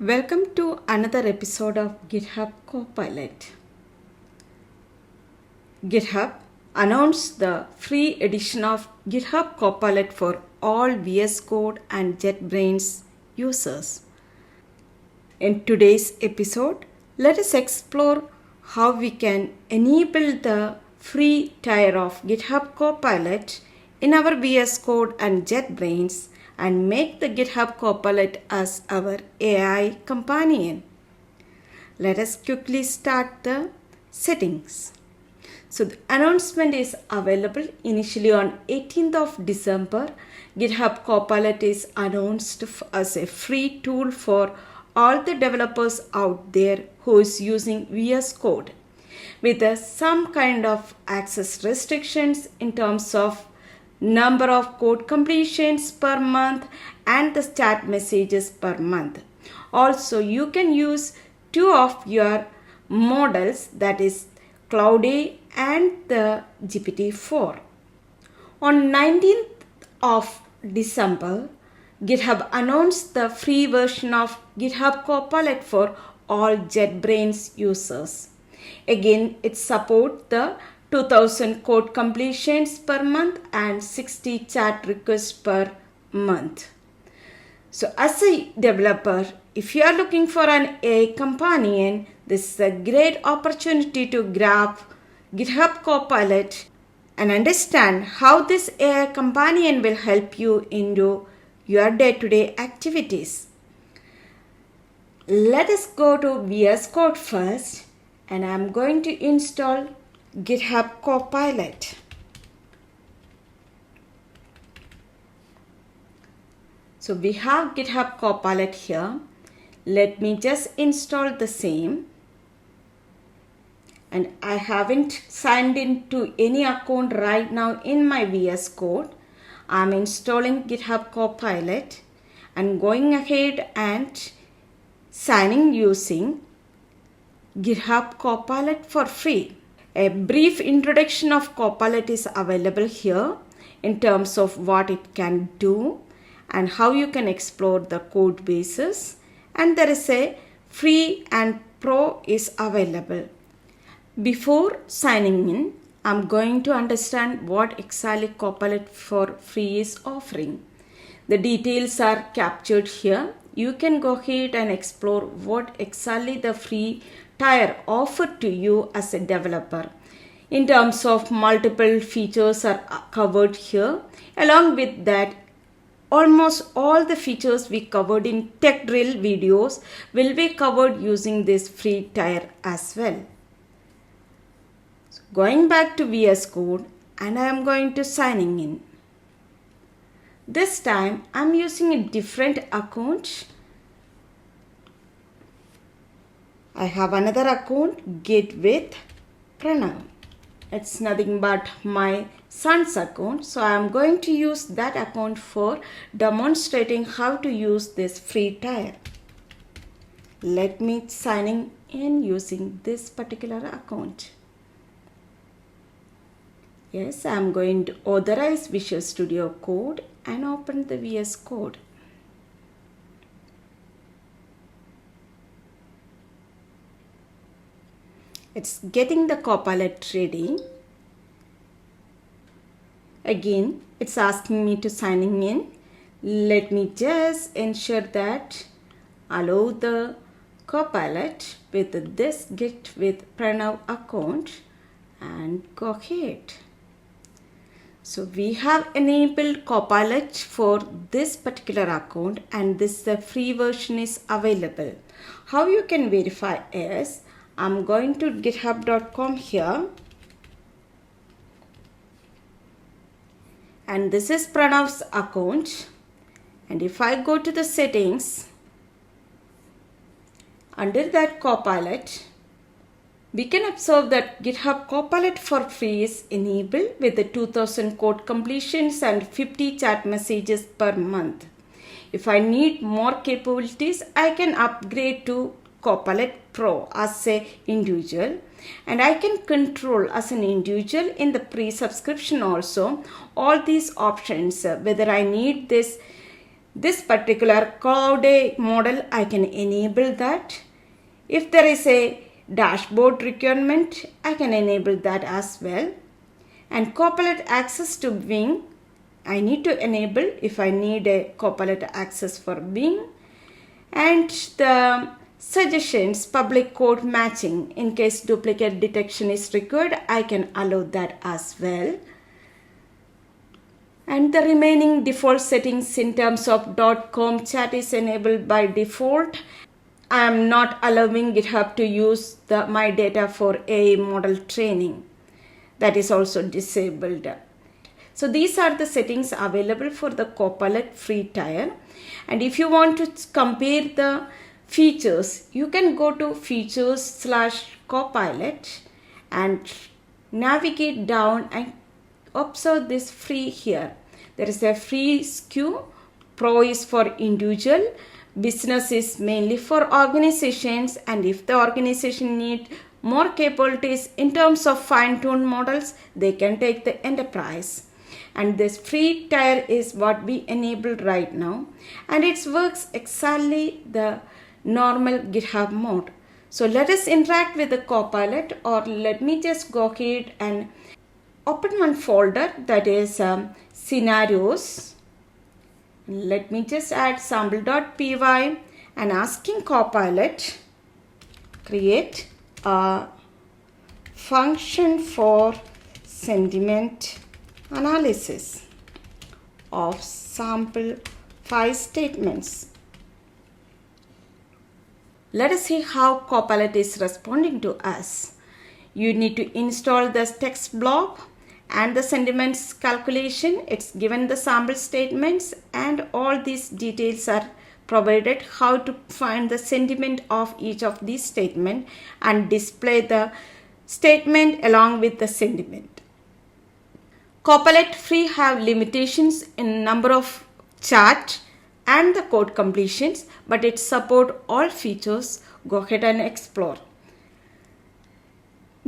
Welcome to another episode of GitHub Copilot. GitHub announced the free edition of GitHub Copilot for all VS Code and JetBrains users. In today's episode, let us explore how we can enable the free tier of GitHub Copilot in our VS Code and JetBrains and make the GitHub Copilot as our AI companion. Let us quickly start the settings. So the announcement is available initially on 18th of December. GitHub Copilot is announced as a free tool for all the developers out there who is using VS Code with some kind of access restrictions in terms of number of code completions per month and the chat messages per month. Also, you can use two of your models, that is Cloud and the GPT-4. On 19th of December, GitHub announced the free version of GitHub Copilot for all JetBrains users. Again, it supports the 2000 code completions per month and 60 chat requests per month. So as a developer, if you are looking for an AI companion, this is a great opportunity to grab GitHub Copilot and understand how this AI companion will help you into your day-to-day activities. Let us go to VS Code first, and I am going to install GitHub Copilot. So we have GitHub Copilot here. Let me just install the same. And I haven't signed into any account right now in my VS Code. I'm installing GitHub Copilot and going ahead and signing using GitHub Copilot for free. A brief introduction of Copilot is available here in terms of what it can do and how you can explore the code bases. And there is a free and pro is available. Before signing in, I'm going to understand what exactly Copilot for free is offering. The details are captured here. You can go ahead and explore what exactly the free tier offered to you as a developer. In terms of multiple features are covered here. Along with that, almost all the features we covered in Tech Drill videos will be covered using this free tier as well. So going back to VS Code, and I am going to signing in. This time I am using a different account. I have another account, Git with Pranav. It's nothing but my son's account. So I am going to use that account for demonstrating how to use this free tier. Let me signing in using this particular account. Yes, I am going to authorize Visual Studio Code and open the VS Code. It's getting the Copilot ready. Again, it's asking me to signing in. Let me just ensure that allow the Copilot with this Git with Pranav account and go ahead. So we have enabled Copilot for this particular account, and this the free version is available. How you can verify is, I'm going to github.com here, and this is Pranav's account. And if I go to the settings, under that Copilot, we can observe that GitHub Copilot for free is enabled with the 2000 code completions and 50 chat messages per month. If I need more capabilities, I can upgrade to Copilot Pro as an individual, and I can control as an individual in the pre-subscription also all these options, whether I need this This particular cloud model, I can enable that. If there is a dashboard requirement, I can enable that as well. And Copilot access to Bing, I need to enable if I need a Copilot access for Bing. And the suggestions, public code matching, in case duplicate detection is required, I can allow that as well. And the remaining default settings in terms of .com chat is enabled by default. I am not allowing GitHub to use my data for AI model training. That is also disabled. So these are the settings available for the Copilot free tier. And if you want to compare the features, you can go to features/Copilot and navigate down and observe this free here. There is a free SKU. Pro is for individual. Business is mainly for organizations, and if the organization need more capabilities in terms of fine-tuned models, they can take the enterprise. And this free tier is what we enabled right now, and it works exactly the normal GitHub mode. So let us interact with the Copilot, or let me just go ahead and open one folder, that is scenarios. Let me just add sample.py and asking Copilot create a function for sentiment analysis of sample 5 statements. Let us see how Copilot is responding to us. You need to install the text block and the sentiments calculation. It's given the sample statements, and all these details are provided how to find the sentiment of each of these statements and display the statement along with the sentiment. Copilot free have limitations in number of chat and the code completions, but it support all features. Go ahead and explore.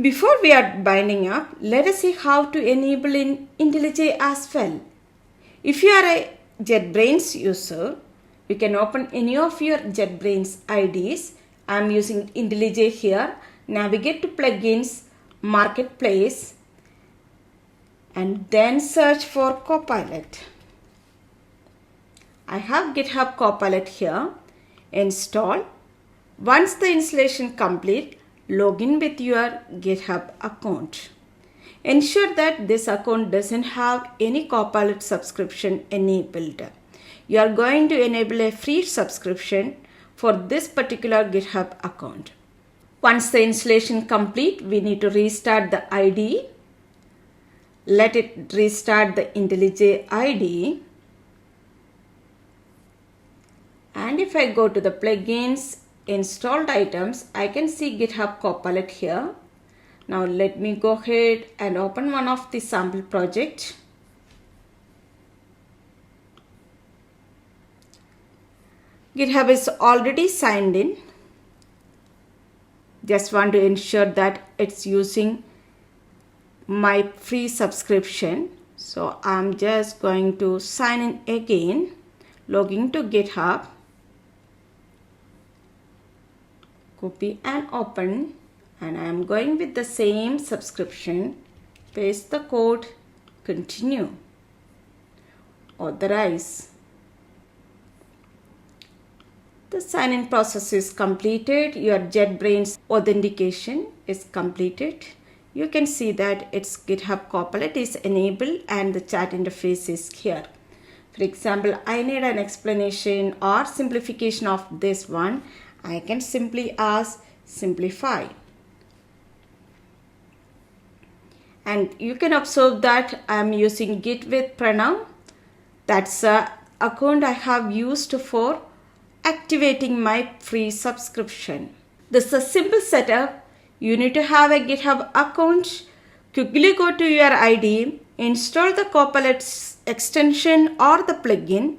Before we are binding up, let us see how to enable in IntelliJ as well. If you are a JetBrains user, you can open any of your JetBrains IDs. I am using IntelliJ here. Navigate to Plugins, Marketplace, and then search for Copilot. I have GitHub Copilot here. Install. Once the installation complete, log in with your GitHub account. Ensure that this account doesn't have any Copilot subscription enabled. You are going to enable a free subscription for this particular GitHub account. Once the installation complete, we need to restart the IDE. Let it restart the IntelliJ IDE. And if I go to the plugins, installed items, I can see GitHub Copilot here. Now let me go ahead and open one of the sample projects. GitHub is already signed in. Just want to ensure that it's using my free subscription. So I'm just going to sign in again, login to GitHub, copy and open, and I am going with the same subscription. Paste the code, continue, authorize. The sign-in process is completed. Your JetBrains authentication is completed. You can see that its GitHub Copilot is enabled and the chat interface is here. For example, I need an explanation or simplification of this one. I can simply ask simplify. And you can observe that I am using Git with Pranav. That's an account I have used for activating my free subscription. This is a simple setup. You need to have a GitHub account. Quickly go to your IDE, install the Copilot extension or the plugin,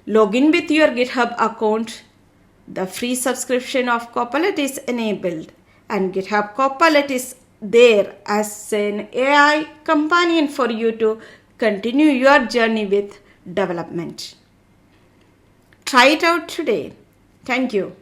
log in with your GitHub account. The free subscription of Copilot is enabled, and GitHub Copilot is there as an AI companion for you to continue your journey with development. Try it out today. Thank you.